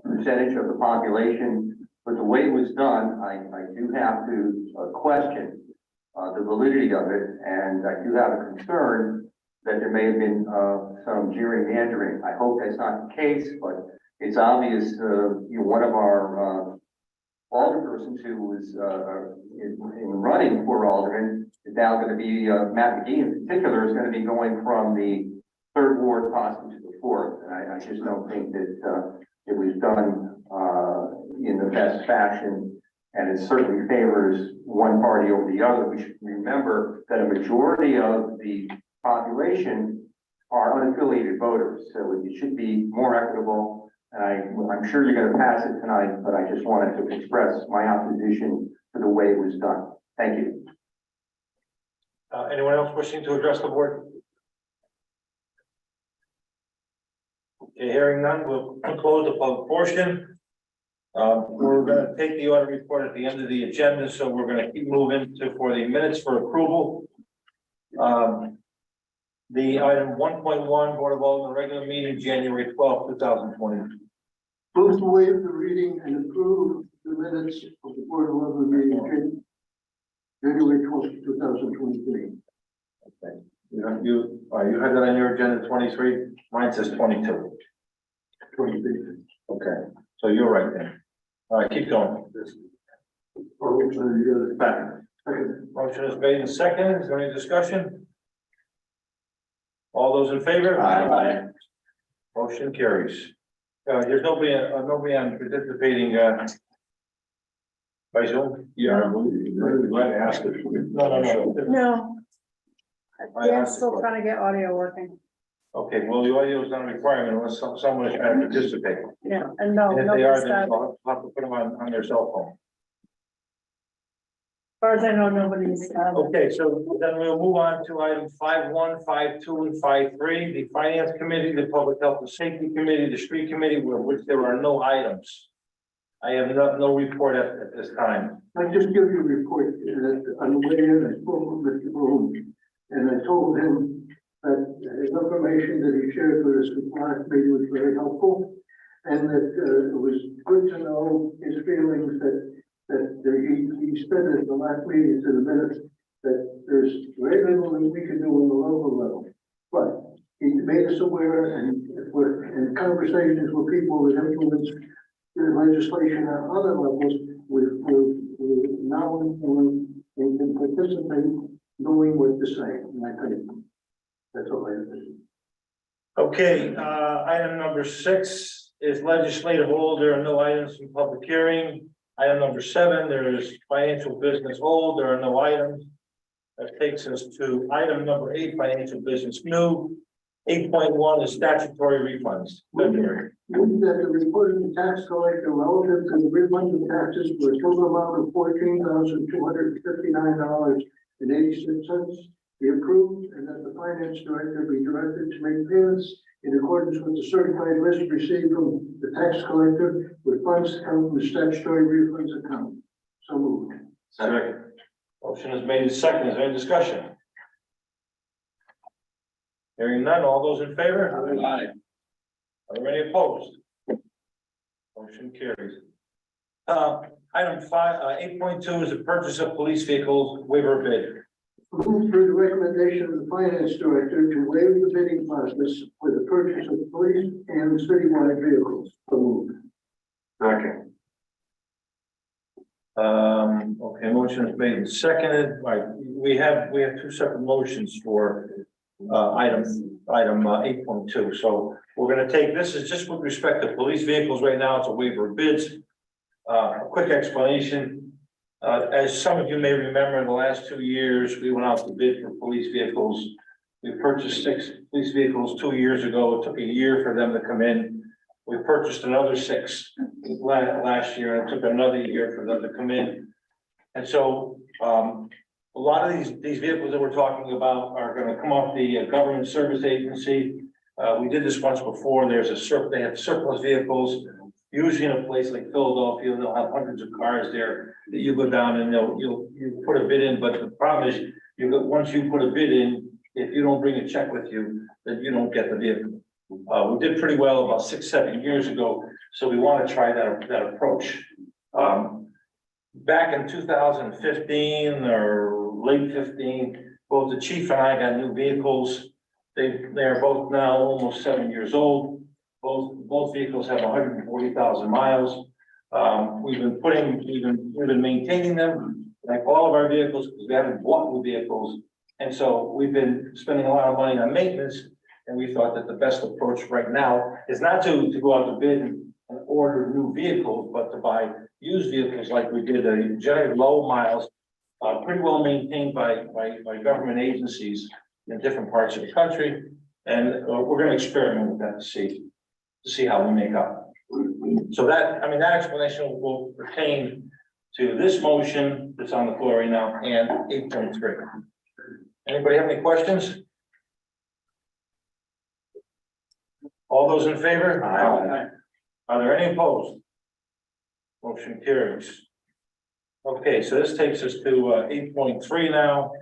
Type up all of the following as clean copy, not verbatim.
percentage of the population, but the way it was done, I do have to question the validity of it, and I do have a concern that there may have been some gerrymandering. I hope that's not the case, but it's obvious. One of our alderpersons who was in running for alderman is now going to be Matt McGee in particular is going to be going from the third ward possibly to the fourth, and I just don't think that it was done in the best fashion, and it certainly favors one party over the other. We should remember that a majority of the population are unaffiliated voters, so it should be more equitable. And I'm sure you're going to pass it tonight, but I just wanted to express my opposition to the way it was done. Thank you. Anyone else wishing to address the board? Okay, hearing none, we'll close the public portion. We're going to take the audit report at the end of the agenda, so we're going to keep moving for the minutes for approval. The item 1.1, Board of Aldermen regular meeting, January 12th, 2020. Move to waive the reading and approve the minutes of the Board of Aldermen meeting, January 12th, 2023. Okay. You had that on your agenda 23. Mine says 22. 23. Okay, so you're right then. All right, keep going. Motion is made and seconded. Is there any discussion? All those in favor? Aye. Motion carries. There's nobody on participating by Zoom? Yeah, I'm glad to ask it. No. No. Dan's still trying to get audio working. Okay, well, the audio is not a requirement unless someone is trying to participate. Yeah, and no, And if they nobody's are, then got, as I'll have to put them on their cell phone. far as I know, nobody's, Okay, so then we'll move on to item 5.1, 5.2, and 5.3, the Finance Committee, the Public Health and Safety Committee, the Street Committee, which there are no items. I have no report at this time. I just give you a report on the way in. I spoke with Mr. Bloom, and I told him that his information that he shared with us at the last meeting was very helpful, and that it was good to know his feelings that he spent at the last meeting to the minutes that there's very little that we can do on the local level, but he made us aware, and if we're in conversations with people that influence the legislation at other levels, we're now and can participate knowing what to say. And I think that's all I have to say. Okay, item number 6 is legislative hold. There are no items in public hearing. Item number 7, there is financial business hold. There are no items. That takes us to item number 8, financial business new. 8.1 is statutory refunds. February. Move that the report of the tax collector relative to the refund of taxes for a total amount of $14,259.86 be approved, and that the finance director be directed to make payments in accordance with the certified list received from the tax collector with funds to come from the statutory refunds account. So moved. Second. Motion is made and seconded. Is there any discussion? Hearing none, all those in favor? Aye. Are there any opposed? Motion carries. Item 8.2 is the purchase of police vehicles waiver bid. Move for the recommendation of the finance director to waive the bidding process for the purchase of police and citywide vehicles. So moved. Second. Okay, motion is made and seconded. Right, we have 2 separate motions for item 8.2. So we're going to take this is just with respect to police vehicles. Right now, it's a waiver of bids. A quick explanation. As some of you may remember, in the last 2 years, we went out to bid for police vehicles. We purchased 6 police vehicles 2 years ago. It took a year for them to come in. We purchased another 6 last year, and it took another year for them to come in. And so a lot of these vehicles that we're talking about are going to come off the government service agency. We did this once before. They have surplus vehicles. Usually in a place like Philadelphia, they'll have hundreds of cars there that you go down and you'll put a bid in. But the problem is, once you put a bid in, if you don't bring a check with you, then you don't get the vehicle. We did pretty well about 6, 7 years ago, so we want to try that approach. Back in 2015 or late 15, both the chief and I got new vehicles. They're both now almost 7 years old. Both vehicles have 140,000 miles. We've been maintaining them like all of our vehicles because we haven't bought new vehicles. And so we've been spending a lot of money on maintenance. And we thought that the best approach right now is not to go out to bid and order new vehicles, but to buy used vehicles like we did, generally low miles, pretty well maintained by government agencies in different parts of the country. And we're going to experiment with that to see how we make up. So that explanation will pertain to this motion that's on the floor right now and 8.3. Anybody have any questions? All those in favor? Aye. Are there any opposed? Motion carries. Okay, so this takes us to 8.3 now.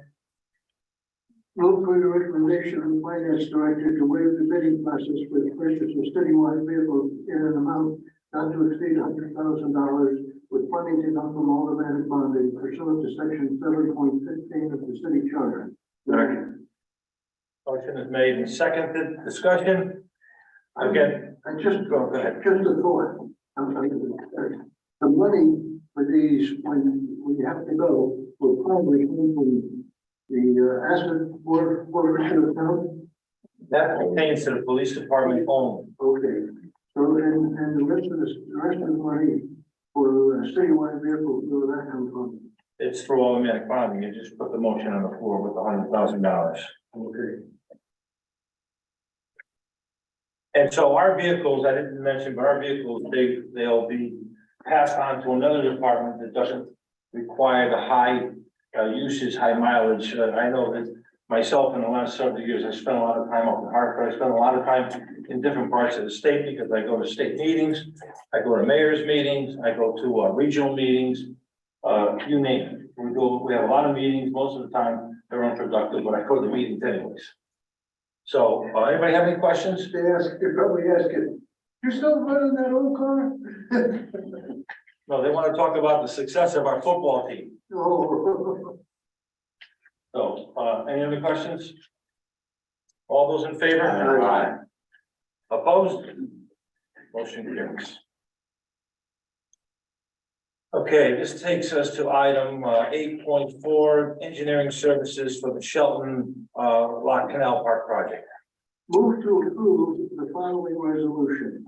Move for the recommendation of the finance director to waive the bidding process for the purchase of citywide vehicles in an amount not to exceed $100,000 with funding to come from Aldermen bonding pursuant to section 7.15 of the city charter. Motion is made and seconded. Discussion. Again, I just, go ahead. just a thought. The money for these, when we have to go, will probably come from the asset forfeiture account. That pertains to the police department only. Okay, so and the rest of the money for citywide vehicles, where that comes from? It's through automatic bonding. You just put the motion on the floor with $100,000. Okay. And so our vehicles, I didn't mention, but our vehicles, they'll be passed on to another department that doesn't require the high usage, high mileage. I know that myself in the last several years, I spent a lot of time up in Hartford. I spent a lot of time in different parts of the state because I go to state meetings, I go to mayor's meetings, I go to regional meetings, you name it. We have a lot of meetings. Most of the time they're unproductive, but I go to the meetings anyways. So, anybody have any questions? They probably ask it, you're still running that old car? No, they want to talk about the success of our football team. Oh. So, any other questions? All those in favor? Aye. Opposed? Motion carries. Okay, this takes us to item 8.4, engineering services for the Shelton Lock Canal Park project. Move to approve the following resolution.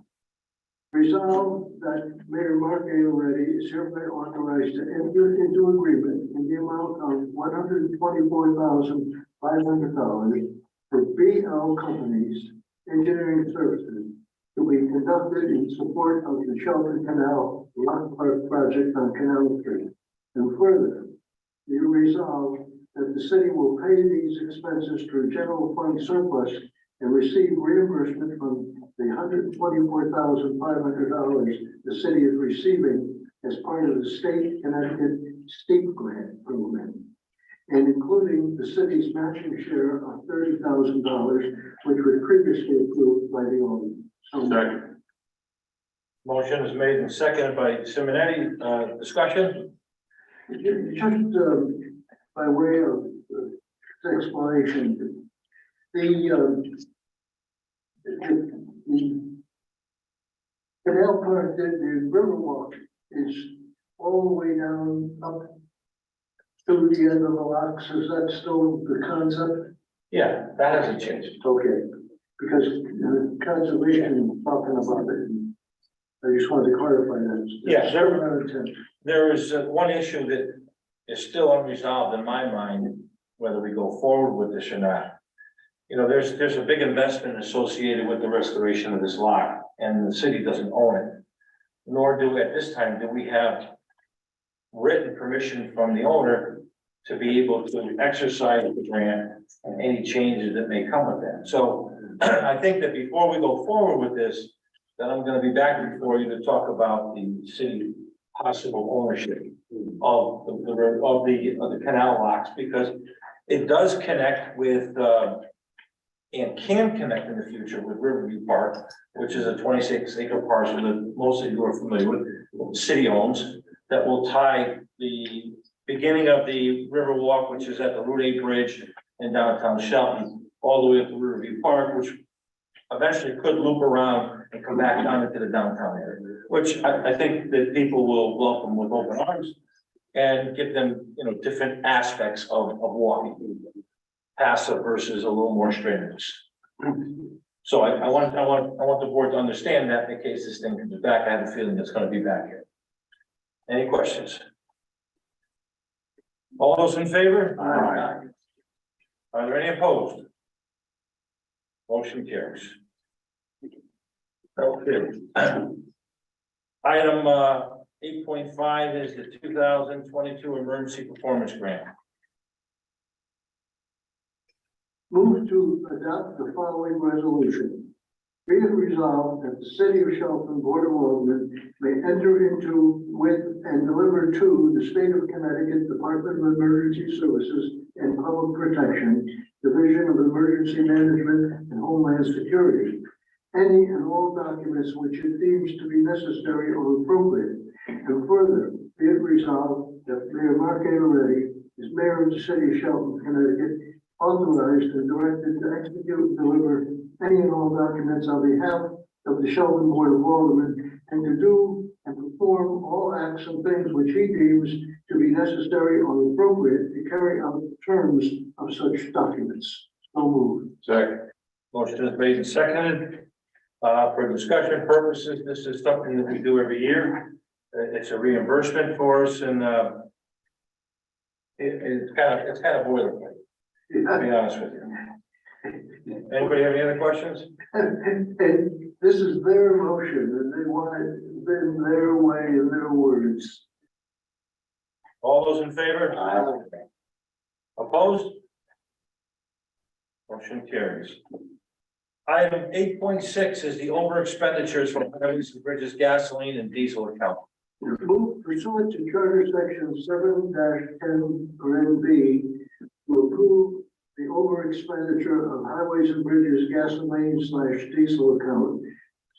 Resolve that Mayor Mark A. Reddy is hereby authorized to enter into agreement in the amount of $124,500 for BL Companies Engineering Services to be conducted in support of the Shelton Canal Lock Park project on Canal Street. And further, be resolved that the city will pay these expenses through general fund surplus and receive reimbursement from the $124,500 the city is receiving as part of the state Connecticut STEEP grant program, and including the city's matching share of $30,000, which was previously approved by the Aldermen. Second. Motion is made and seconded by Simonetti. Discussion? Just by way of explanation, the canal park, the Riverwalk is all the way down up to the end of the locks. Is that still the concept? Yeah, that hasn't changed. Okay, because conservation is talking about it. I just wanted to clarify that. Yeah, there. There is one issue that is still unresolved in my mind, whether we go forward with this or not. You know, there's a big investment associated with the restoration of this lock, and the city doesn't own it. Nor do at this time do we have written permission from the owner to be able to exercise the grant and any changes that may come with that. So I think that before we go forward with this, then I'm going to be back before you to talk about the city possible ownership of the canal locks, because it does connect with and can connect in the future with Riverview Park, which is a 26-acre parcel that most of you are familiar with, the city owns, that will tie the beginning of the Riverwalk, which is at the Route 8 Bridge in downtown Shelton, all the way up to Riverview Park, which eventually could loop around and come back down into the downtown area, which I think that people will welcome with open arms and give them, you know, different aspects of walking, passive versus a little more strenuous. So I want the board to understand that in case this thing comes back. I have a feeling it's gonna be back here. Any questions? All those in favor? Aye. Are there any opposed? Motion carries. Okay. Item 8.5 is the 2022 Emergency Performance Grant. Move to adopt the following resolution. Be it resolved that the City of Shelton Board of Aldermen may enter into with and deliver to the State of Connecticut Department of Emergency Services and Public Protection, Division of Emergency Management and Homeland Security, any and all documents which it deems to be necessary or appropriate. And further, be it resolved that Mayor Mark A. Loretti is Mayor of the City of Shelton, Connecticut, authorized and directed to execute and deliver any and all documents on behalf of the Shelton Board of Aldermen, and to do and perform all acts and things which he deems to be necessary or appropriate to carry out the terms of such documents. So moved. Second. Motion is made and seconded. For discussion purposes, this is something that we do every year. It's a reimbursement for us, and it's kind of boilerplate, to be honest with you. Anybody have any other questions? And this is their motion, and they want it in their way, in their words. All those in favor? Opposed? Motion carries. Item 8.6 is the over expenditures from highways and bridges, gasoline and diesel account. Move pursuant to Charter Section 7-10(b) to approve the over expenditure of highways and bridges gasoline / diesel account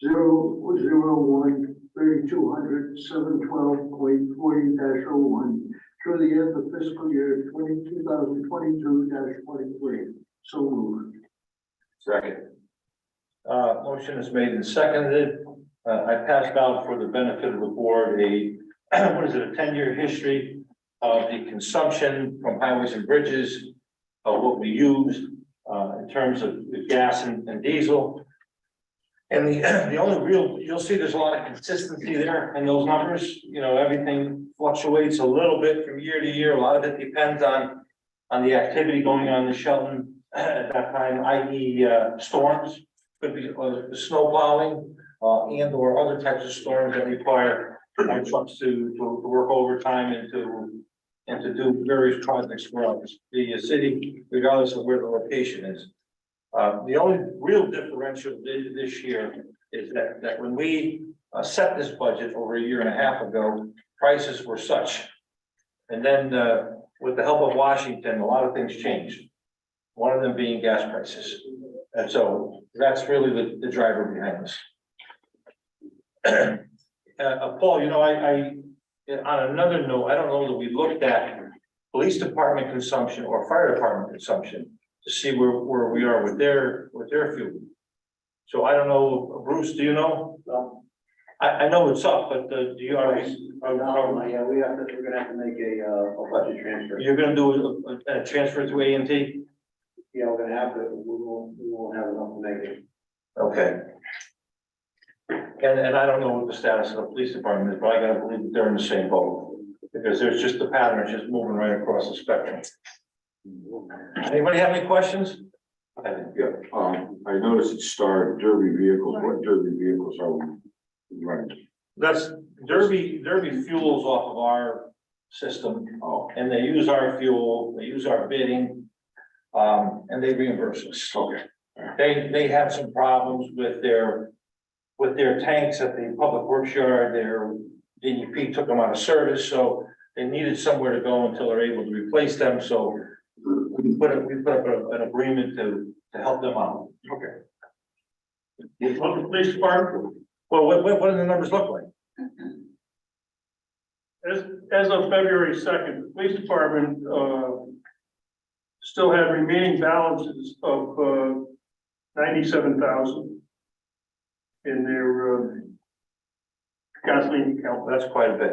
001-3200-712.40-01 through the end of fiscal year 2022-23. So moved. Second. Motion is made and seconded. I passed out for the benefit of the board a, what is it, a 10-year history of the consumption from highways and bridges, of what we use in terms of gas and diesel. And the only real, you'll see there's a lot of consistency there in those numbers. You know, everything fluctuates a little bit from year to year. A lot of it depends on the activity going on in Shelton at that time, i.e. Storms, could be snow plowing and or other types of storms that require our trucks to work overtime and to do various projects for us, the city, regardless of where the location is. The only real differential this year is that when we set this budget over a year and a half ago, prices were such. And then with the help of Washington, a lot of things changed. One of them being gas prices. And so that's really the driver behind this. Paul, you know, I on another note, I don't know that we looked at police department consumption or fire department consumption to see where we are with their fuel. So I don't know, Bruce, do you know? I know it's up, but do you already? Yeah, we're gonna have to make a budget transfer. You're gonna do a transfer to A&T? Yeah, we're gonna have to, we won't have enough to make it. Okay. And I don't know what the status of the police department is, but I gotta believe that they're in the same boat. Because there's just the pattern, it's just moving right across the spectrum. Anybody have any questions? Yeah, I noticed it starred Derby vehicles. What Derby vehicles are we running? That's Derby fuels off of our system, Oh, and they use our fuel, they use our bidding, and they reimburse us. okay. They had some problems with their tanks at the public works yard. Their DEP took them out of service, so they needed somewhere to go until they're able to replace them. So we put up an agreement to help them out. Okay. Well, the police department, Well, what do the numbers look like? as of February second, the police department, still had remaining balances of, 97,000 in their, gasoline account. That's quite a bit.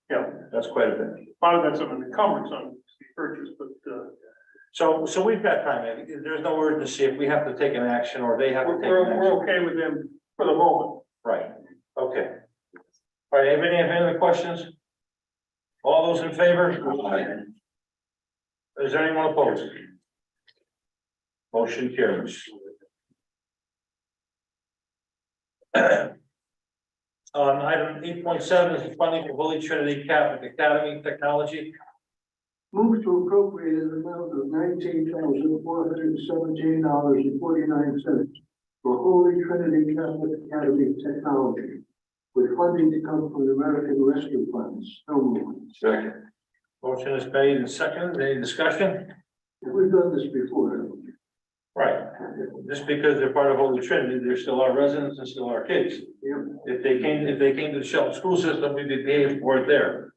Yeah, That's quite a bit. part of that's an encumbrance on purchase, but, So we've got time. There's no urgency if we have to take an action or they have to take an action. we're okay with them for the moment. Right, okay. All right, anybody have any other questions? All those in favor? Is there anyone opposed? Motion carries. Item 8.7 is the funding for Holy Trinity Catholic Academy Technology. Move to appropriate an amount of $19,417.49 for Holy Trinity Catholic Academy Technology, with funding to come from the American Rescue Funds. So moved. Second. Motion is made and seconded. Any discussion? We've done this before. Right. Just because they're part of Holy Trinity, they're still our residents and still our kids. Yep. If they came to the Shelton school system, we'd be paying for it there.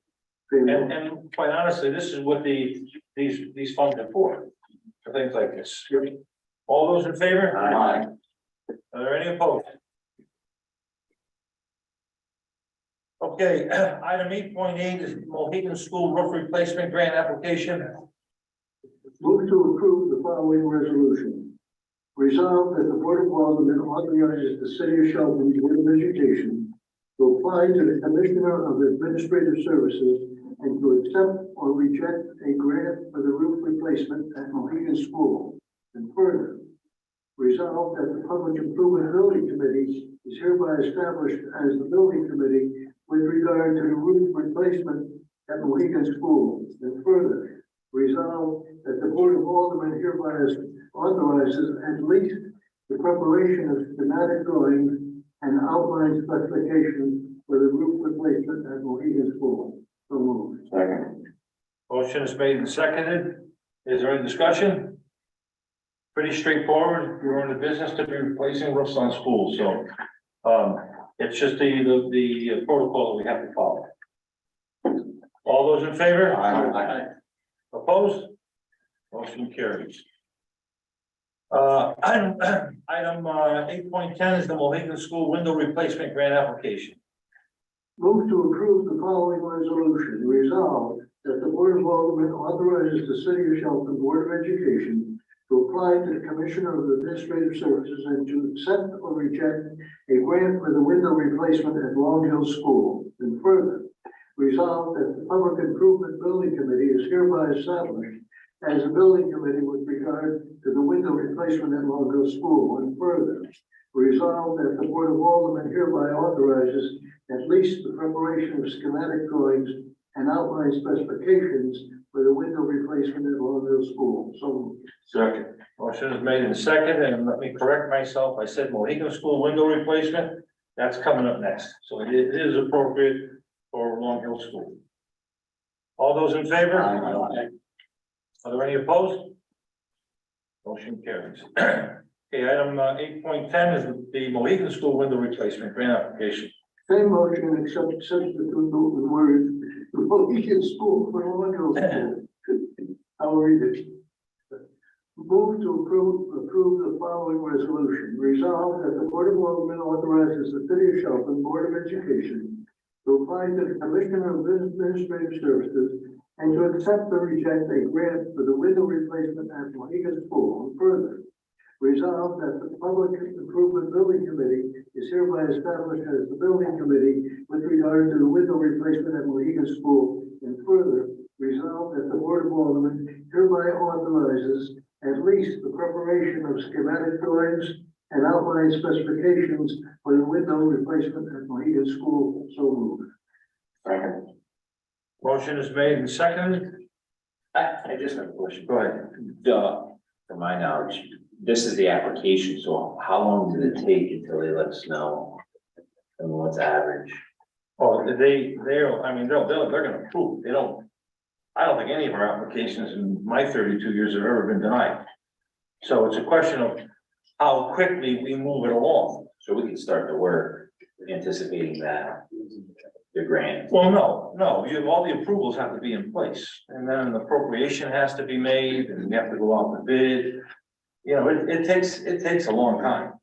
And quite honestly, this is what these funds are for things like this. All those in favor? Aye. Are there any opposed? Okay, item 8.8 is Mohegan School Roof Replacement Grant Application. Move to approve the following resolution. Resolved that the Board of Aldermen authorizes the City of Shelton Board of Education to apply to the Commissioner of Administrative Services and to accept or reject a grant for the roof replacement at Mohegan School. And further, resolved that the Public Improvement Building Committee is hereby established as the building committee with regard to the roof replacement at Mohegan School. And further, resolved that the Board of Aldermen hereby authorizes at least the preparation of schematic drawings and outline specifications for the roof replacement at Mohegan School. So moved. Second. Motion is made and seconded. Is there any discussion? Pretty straightforward. You're in the business to be replacing roofs on schools, so it's just the protocol that we have to follow. All those in favor? Aye. Opposed? Motion carries. Item 8.10 is the Mohegan School Window Replacement Grant Application. Move to approve the following resolution. Resolved that the Board of Aldermen authorizes the City of Shelton Board of Education to apply to the Commissioner of Administrative Services and to accept or reject a grant for the window replacement at Long Hill School. And further, resolved that the Public Improvement Building Committee is hereby established as a building committee with regard to the window replacement at Long Hill School. And further, resolved that the Board of Aldermen hereby authorizes at least the preparation of schematic drawings and outline specifications for the window replacement at Long Hill School. So moved. Second. Motion is made and seconded, and let me correct myself. I said Mohegan School window replacement. That's coming up next. So it is appropriate for Long Hill School. All those in favor? Aye. Are there any opposed? Motion carries. Okay, item 8.10 is the Mohegan School window replacement grant application. Same motion except substitute the word Mohegan School for Long Hill School. I'll read it. Move to approve the following resolution. Resolved that the Board of Aldermen authorizes the City of Shelton Board of Education to apply to the Commissioner of Administrative Services and to accept or reject a grant for the window replacement at Mohegan School. And further, resolved that the Public Improvement Building Committee is hereby established as the building committee with regard to the window replacement at Mohegan School. And further, resolved that the Board of Aldermen hereby authorizes at least the preparation of schematic drawings and outline specifications for the window replacement at Mohegan School. So moved. Second. Motion is made and seconded. I just have a question. Go ahead. To my knowledge, this is the application, so how long did it take until they let us know? And what's average? Oh, they're gonna approve. They don't. I don't think any of our applications in my 32 years have ever been denied. So it's a question of how quickly we move it along. So we can start the work anticipating that, the grant. Well, no, all the approvals have to be in place, and then an appropriation has to be made, and we have to go out for bid. You know, it takes a long time.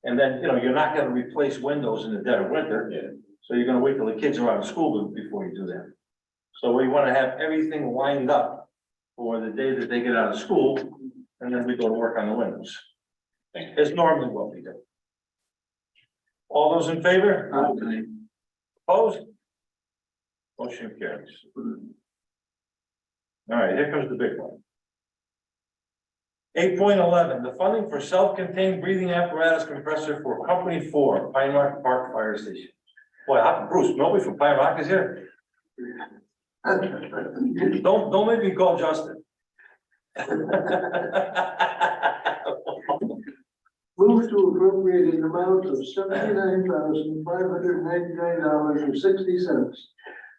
And then, you know, you're not gonna replace windows in the dead of winter. Yeah. So you're gonna wait till the kids are out of school before you do that. So we wanna have everything lined up for the day that they get out of school, and then we go to work on the windows. It's normally what we do. All those in favor? Opposed? Motion carries. All right, here comes the big one. 8.11, the funding for self-contained breathing apparatus compressor for Company 4, Pine Rock Park Fire Station. Boy, Bruce, nobody from Pine Rock is here. Don't make me call Justin. Move to appropriate an amount of $79,599.60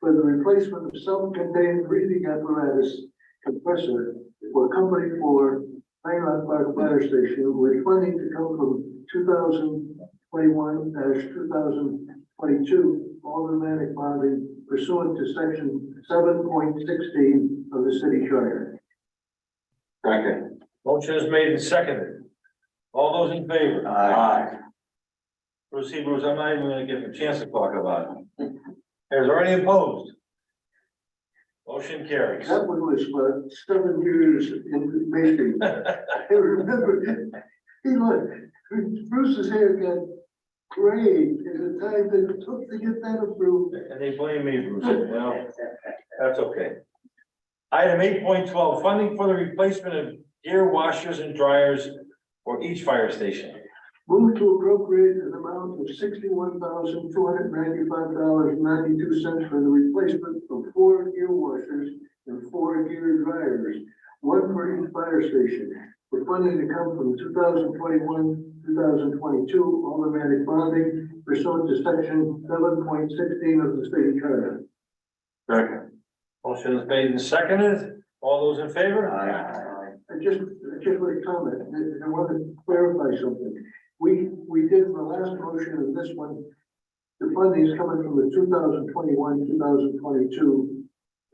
for the replacement of self-contained breathing apparatus compressor for Company 4, Pine Rock Park Fire Station, with funding to come from 2021-2022 automatic bonding pursuant to section 7.16 of the city charter. Second. Motion is made and seconded. All those in favor? Aye. Bruce, I'm not even gonna give him a chance to talk about it. Is there any opposed? Motion carries. That one was for 7 years in making. I remember, he looked, Bruce's hair got gray in the time that it took to get that approved. And they blame me, Bruce. Well, that's okay. Item 8.12, funding for the replacement of gear washers and dryers for each fire station. Move to appropriate an amount of $61,295.92 for the replacement of 4 gear washers and 4 gear dryers, one for each fire station, for funding to come from 2021-2022 automatic bonding pursuant to section 7.16 of the state charter. Second. Motion is made and seconded. All those in favor? I just want to comment, I want to clarify something. We did in the last motion and this one, the funding is coming from the 2021-2022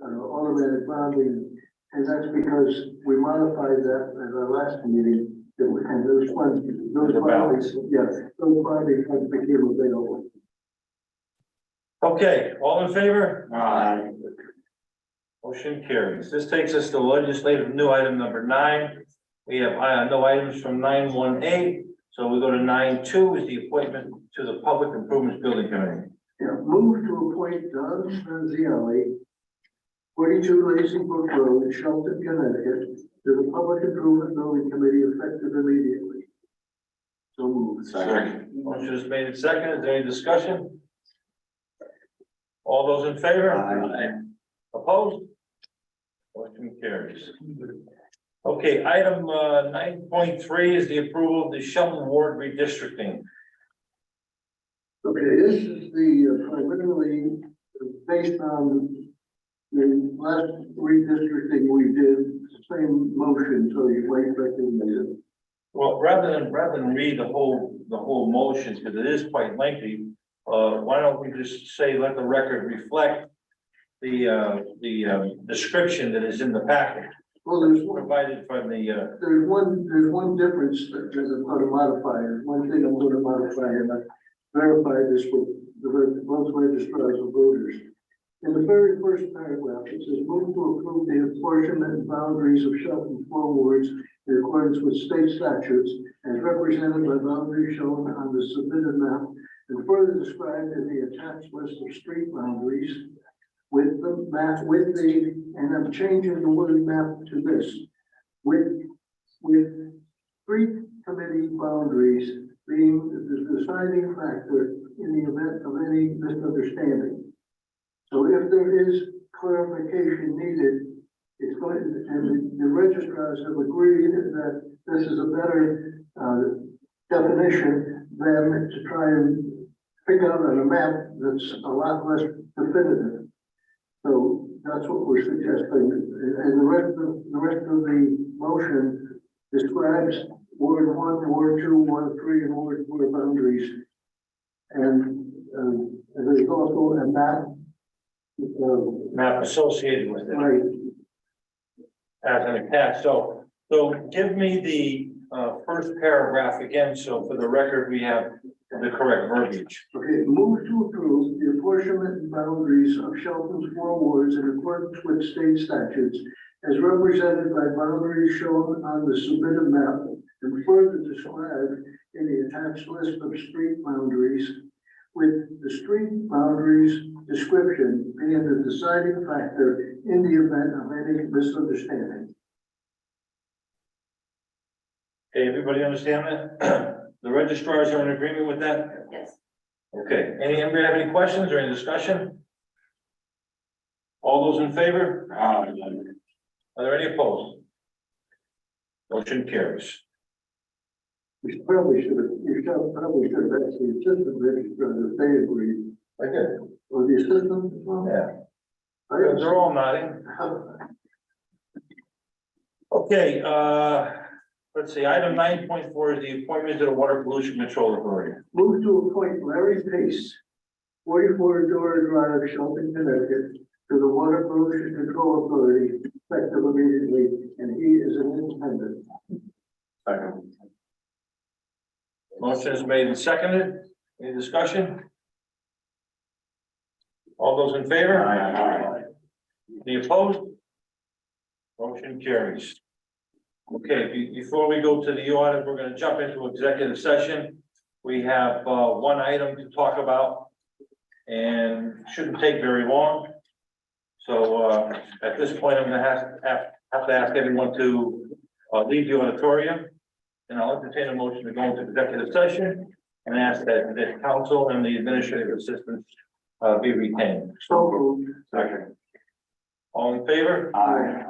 automatic bonding, and that's because we modified that at our last meeting, and those funds, those bondings, yes, those bondings became available. Okay, all in favor? Aye. Motion carries. This takes us to legislative new item number 9. We have no items from 9.18, so we go to 9.2 is the appointment to the Public Improvements Building Committee. Yeah, move to appoint Don Spenziali, 42 Lazy Brook Road, Shelton, Connecticut, to the Public Improvement Building Committee effective immediately. So moved. Second. Motion is made and seconded. Is there any discussion? All those in favor? Aye. Opposed? Motion carries. Okay, item 9.3 is the approval of the Shelton Ward redistricting. Okay, this is the preliminary, based on the last redistricting we did, same motion, so you might recognize it. Well, rather than read the whole motion, because it is quite lengthy, why don't we just say, let the record reflect the description that is in the packet Well, there's one, provided from the, there's one difference that I'm going to modify, and one thing I'm going to modify, and I verified this with both registrars of voters. In the very first paragraph, it says, move to approve the apportionment and boundaries of Shelton Flow Wards in accordance with state statutes as represented by boundaries shown on the submitted map and further described in the attached list of street boundaries with the map, and I'm changing the word map to this, with street committee boundaries being the deciding factor in the event of any misunderstanding. So if there is clarification needed, it's going to, and the registrars have agreed that this is a better definition than to try and pick out on a map that's a lot less definitive. So that's what we're suggesting, and the rest of the motion describes Ward 1, Ward 2, Ward 3, and Ward 4 boundaries. And, there's also a map. Map associated with it. Right, As an attached, so give me the first paragraph again, so for the record, we have the correct verbiage. okay, move to approve the apportionment and boundaries of Shelton's 4 wards in accordance with state statutes as represented by boundaries shown on the submitted map and further described in the attached list of street boundaries, with the street boundaries description being the deciding factor in the event of any misunderstanding. Okay, everybody understand that? The registrars are in agreement with that? Yes. Okay, anybody have any questions or any discussion? All those in favor? Are there any opposed? Motion carries. You probably should have asked the assistant registrar if they agree, I did. or the assistant. Well, Yeah, I they're all nodding. Okay, let's see, item 9.4 is the appointment to the Water Pollution Control Authority. Move to appoint Larry Pace, 44 Dora Drive, Shelton, Connecticut, to the Water Pollution Control Authority, effective immediately, and he is an independent. Second. Motion is made and seconded. Any discussion? All those in favor? Aye. Any opposed? Motion carries. Okay, before we go to the audit, we're gonna jump into executive session. We have, one item to talk about and shouldn't take very long. So, at this point, I'm gonna have to ask everyone to, leave the auditorium. And I'll entertain a motion to go into executive session and ask that the council and the administrative assistants, be retained. So moved. Second. All in favor? Aye.